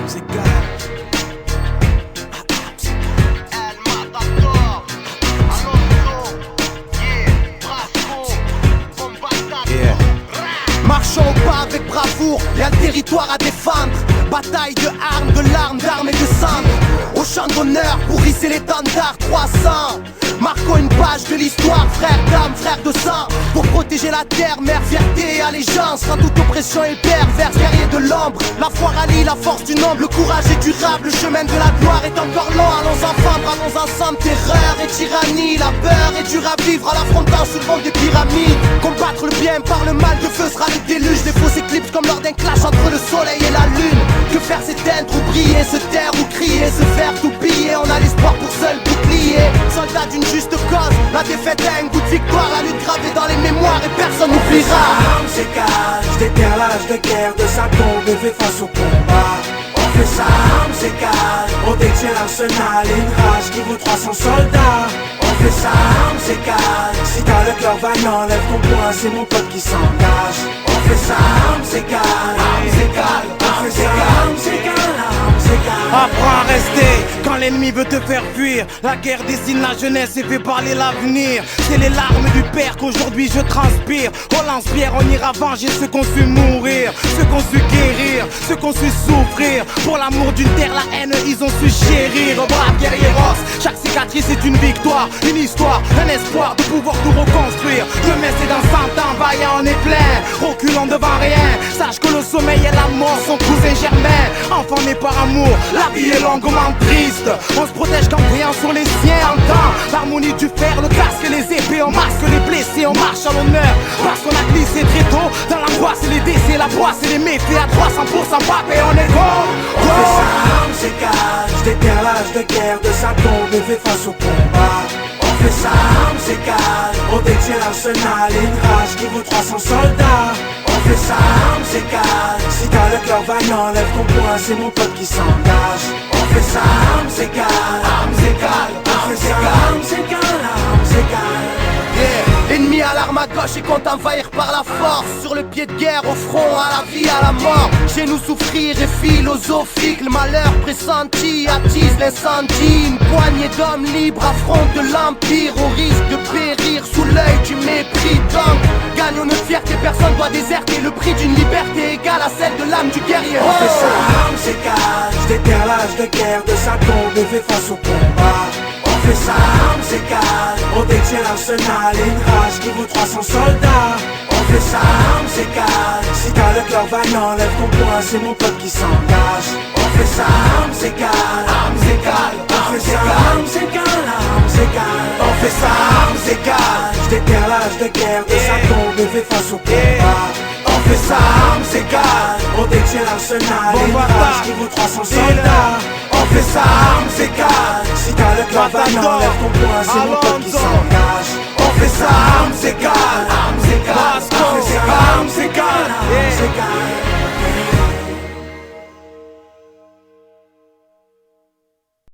armes égales. Marchons au pas avec bravoure, y'a un territoire à défendre. Bataille de armes, de larmes, d'armes et de cendres. Au champ d'honneur pour hisser l'étendard 300. Marquons une page de l'histoire, frère d'âme, frère de sang. Pour protéger la terre, mère, fierté et allégeance. Quand toute oppression est perverse, guerrier de l'ombre. La foi rallie la force du nombre, le courage est durable. Le chemin de la gloire est encore long. Allons ensemble, allons ensemble, terreur et tyrannie. La peur est dure à vivre en l'affrontant sous le vent des pyramides. Combattre le bien par le mal, de feu sera le déluge. Des fausses éclipses comme lors d'un clash entre le soleil et la lune. Que faire s'éteindre ou briller, se taire ou crier, se faire tout piller. On a l'espoir pour seul bouclier. Soldat d'une juste cause, la défaite a un goût de victoire. La lutte gravée dans les mémoires et personne n'oubliera. Armes égales, je déterre l'âge de guerre de sa tombe et fait face au combat. On fait ça, armes égales, on détient l'arsenal et une rage qui vaut 300 soldats. On fait ça, armes égales, si t'as le cœur vaillant, lève ton poing, c'est mon pote qui s'engage. On fait ça, armes égales, armes égales, on fait ça, armes égales, armes égales. Apprends à rester quand l'ennemi veut te faire fuir. La guerre dessine la jeunesse et fait parler l'avenir. C'est les larmes du père qu'aujourd'hui je transpire. Au lance-pierre on ira venger ceux qu'on su mourir, ceux qu'on su guérir, ceux qu'on su souffrir. Pour l'amour d'une terre, la haine ils ont su chérir. Brave guerrieros, chaque cicatrice est une victoire, une histoire, un espoir de pouvoir tout reconstruire. Demain c'est dans 100 ans, vaillant on est plein, reculant devant rien. Sache que le sommeil et la mort sont cousin germain. Enfant né par amour, la vie est longuement triste. On se protège qu'en priant sur les siens. Entend l'harmonie du fer, le casque et les épées. On masque les blessés, on marche à l'honneur. Parce qu'on a glissé très tôt dans l'angoisse et les décès, la poisse et les méfaits. À 300% pape et on est gros. On fait ça, armes égales, je déterre l'âge de guerre de sa tombe et fait face au combat. On fait ça, armes égales, on détient l'arsenal et une rage qui vaut 300 soldats. On fait ça, armes égales, si t'as le cœur vaillant, lève ton poing, c'est mon pote qui s'engage. On fait ça, armes égales, armes égales, on fait ça, armes égales, armes égales. Ennemi à l'arme à gauche et compte envahir par la force. Sur le pied de guerre, au front, à la vie, à la mort. Chez nous souffrir est philosophique. Le malheur pressenti attise l'incendie. Une poignée d'hommes libres affrontent l'empire. Au risque de périr sous l'œil du mépris. Donc, gagnons notre fierté, personne doit déserter. Le prix d'une liberté égale à celle de l'âme du guerrier. On fait ça, armes égales, je déterre l'âge de guerre de sa tombe et fait face au combat. On fait ça, armes égales, on détient l'arsenal et une rage qui vaut 300 soldats. On fait ça, armes égales, si t'as le cœur vaillant, lève ton poing, c'est mon pote qui s'engage. On fait ça, armes égales, armes égales, on fait ça, armes égales, armes égales. On fait ça, armes égales, je déterre l'âge de guerre de sa tombe et fait face au combat. On fait ça, armes égales, on détient l'arsenal et une rage qui vaut 300 soldats. On fait ça, armes égales, si t'as le cœur vaillant, lève ton poing, c'est mon pote qui s'engage. On fait ça, armes égales, on fait ça, armes égales, armes égales.